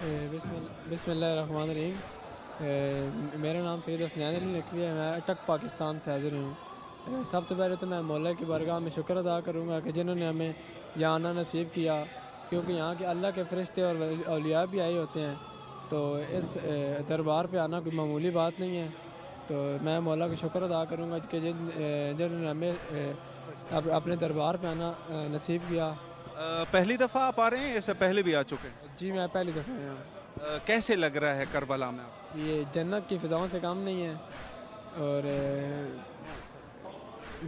بسم اللہ الرحمن الرحیم۔ میرا نام سید حسنین علی نقوی ہے، میں اٹک پاکستان سے حاضر ہوں۔ سب سے پہلے تو میں مولا کی بارگاہ میں شکر ادا کروں گا کہ جنہوں نے ہمیں یہاں آنا نصیب کیا، کیونکہ یہاں کے اللہ کے فرشتے اور اولیاء بھی آئے ہوتے ہیں، تو اس دربار پہ آنا کوئی معمولی بات نہیں ہے۔ تو میں مولا کا شکر ادا کروں گا کہ جنہوں نے ہمیں اپنے دربار پہ آنا نصیب کیا۔ پہلی دفعہ آپ آ رہے ہیں، اس سے پہلے بھی آ چکے ہیں؟ جی میں پہلی دفعہ آیا ہوں۔ کیسے لگ رہا ہے کربلا میں آپ؟ یہ جنت کی فضاؤں سے کم نہیں ہے، اور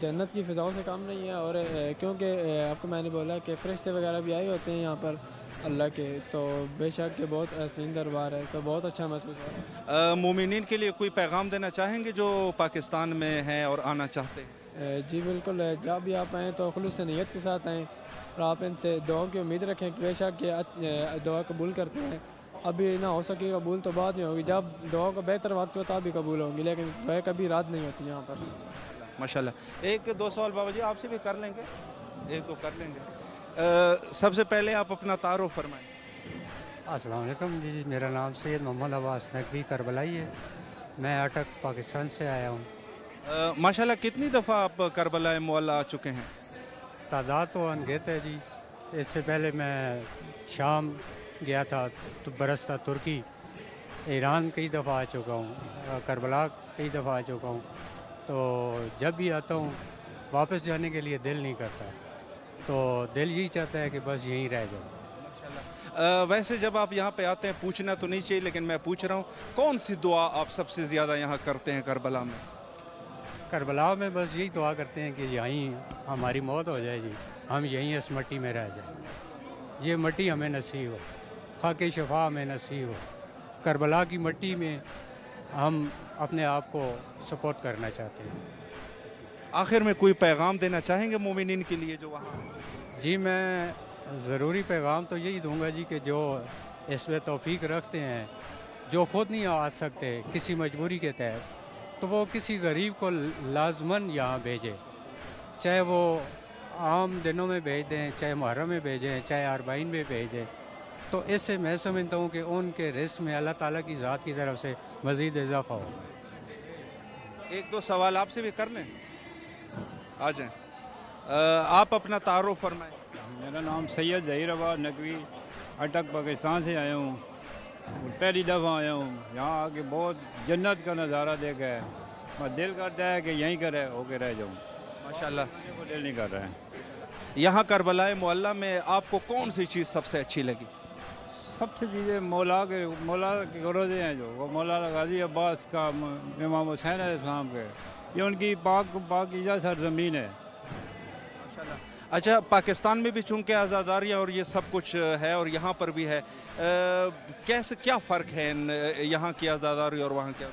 جنت کی فضاؤں سے کم نہیں ہے، اور کیونکہ آپ کو میں نے بولا کہ فرشتے وغیرہ بھی آئے ہوتے ہیں یہاں پر اللہ کے، تو بے شک کہ بہت حسین دربار ہے، تو بہت اچھا محسوس ہو رہا ہے۔ مومنین کے لیے کوئی پیغام دینا چاہیں گے جو پاکستان میں ہیں اور آنا چاہتے ہیں؟ جی بالکل، جب بھی آپ آئیں تو خلوص نیت کے ساتھ آئیں، اور آپ ان سے دعاؤں کی امید رکھیں کہ بے شک کہ دعا قبول کرتے ہیں۔ ابھی نہ ہو سکے قبول تو بعد میں ہوگی، جب دعا کا بہتر وقت ہوتا بھی قبول ہوں گی، لیکن دعا کبھی رات نہیں ہوتی یہاں پر۔ ماشاءاللہ۔ ایک دو سوال بابا جی آپ سے بھی کر لیں گے، ایک دو کر لیں گے۔ سب سے پہلے آپ اپنا تعارف فرمائیں۔ السلام علیکم جی، میرا نام سید محمد عباس نقوی کربلائی ہے، میں اٹک پاکستان سے آیا ہوں۔ ماشاءاللہ کتنی دفعہ آپ کربلا معلیٰ آ چکے ہیں؟ تعداد تو انگیت ہے جی، اس سے پہلے میں شام گیا تھا تو برستا ترکی، ایران کئی دفعہ آ چکا ہوں، کربلا کئی دفعہ آ چکا ہوں، تو جب بھی آتا ہوں واپس جانے کے لیے دل نہیں کرتا، تو دل یہی چاہتا ہے کہ بس یہیں رہ جاؤں۔ ویسے جب آپ یہاں پہ آتے ہیں، پوچھنا تو نہیں چاہیے لیکن میں پوچھ رہا ہوں، کون سی دعا آپ سب سے زیادہ یہاں کرتے ہیں کربلا میں؟ کربلا میں بس یہی دعا کرتے ہیں کہ یہیں ہماری موت ہو جائے جی، ہم یہیں اس مٹی میں رہ جائیں، یہ مٹی ہمیں نصیب ہو، خاک شفا ہمیں نصیب ہو، کربلا کی مٹی میں ہم اپنے آپ کو سپورٹ کرنا چاہتے ہیں۔ آخر میں کوئی پیغام دینا چاہیں گے مومنین کے لیے جو وہاں؟ جی میں ضروری پیغام تو یہی دوں گا جی کہ جو اس میں توفیق رکھتے ہیں، جو خود نہیں آ سکتے کسی مجبوری کے تحت، تو وہ کسی غریب کو لازماً یہاں بھیجے، چاہے وہ عام دنوں میں بھیج دیں، چاہے محرم میں بھیجیں، چاہے اربعین میں بھیج دیں، تو اس سے میں سمجھتا ہوں کہ ان کے رزق میں اللہ تعالیٰ کی ذات کی طرف سے مزید اضافہ ہو۔ ایک دو سوال آپ سے بھی کر لیں، آ جائیں۔ آپ اپنا تعارف فرمائیں۔ میرا نام سید ظہیر عباس نقوی، اٹک پاکستان سے آیا ہوں، پہلی دفعہ آیا ہوں، یہاں آ کے بہت جنت کا نظارہ دیکھا ہے، میں دل کرتا ہے کہ یہیں کا ہو کے رہ جاؤں، ماشاءاللہ۔ وہ دل نہیں کر رہا ہے۔ یہاں کربلا معلیٰ میں آپ کو کون سی چیز سب سے اچھی لگی؟ سب سے چیزیں مولا کے گروزے ہیں، جو وہ مولا غازی عباس کا، امام حسین علیہ السلام کے، یہ ان کی پاکیزہ سرزمین ہے۔ اچھا، پاکستان میں بھی چونکہ آزاداریاں اور یہ سب کچھ ہے اور یہاں پر بھی ہے، کیسے کیا فرق ہے یہاں کی آزاداری اور وہاں کی؟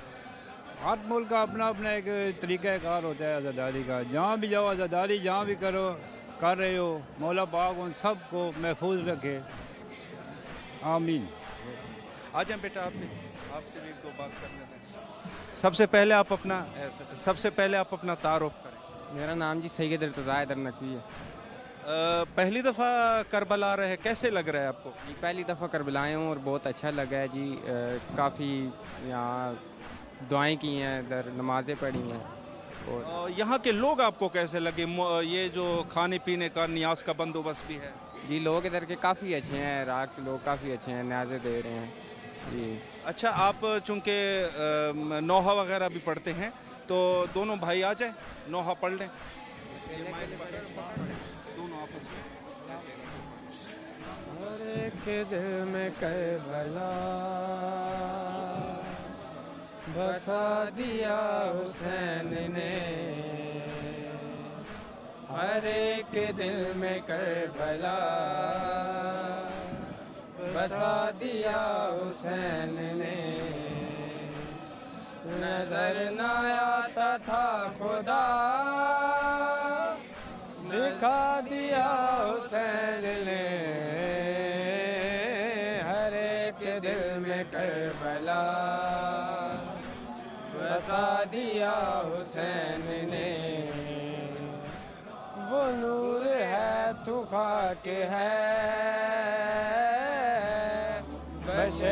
ہر ملک کا اپنا اپنا ایک طریقہ کار ہوتا ہے آزاداری کا، جہاں بھی جاؤ آزاداری جہاں بھی کر رہے ہو، مولا پاک ان سب کو محفوظ رکھے، آمین۔ آ جائیں بیٹا، آپ سے بھی ایک دو بات کر لیتے ہیں۔ سب سے پہلے آپ اپنا تعارف کریں۔ میرا نام جی سید ارتضیٰ حیدر نقوی ہے۔ پہلی دفعہ کربلا آ رہے ہیں، کیسے لگ رہا ہے آپ کو؟ جی پہلی دفعہ کربلا آئے ہوں اور بہت اچھا لگا ہے جی، کافی یہاں دعائیں کی ہیں، ادھر نمازیں پڑھی ہیں، اور یہاں کے لوگ آپ کو کیسے لگے؟ یہ جو کھانے پینے کا نیاز کا بندوبست بھی ہے؟ جی لوگ ادھر کے کافی اچھے ہیں، عراق کے لوگ کافی اچھے ہیں، نیازیں دے رہے ہیں جی۔ اچھا، آپ چونکہ نوحہ وغیرہ بھی پڑھتے ہیں تو دونوں بھائی آ جائیں، نوحہ پڑھ لیں دونوں آپس میں۔ ہر ایک دل میں کربلا بسا دیا حسین نے، ہر ایک دل میں کربلا بسا دیا حسین نے، نظر نہ آتا تھا خدا دکھا دیا حسین نے، ہر ایک دل میں کربلا بسا دیا حسین نے، وہ نور ہے تو خاک ہے، بشر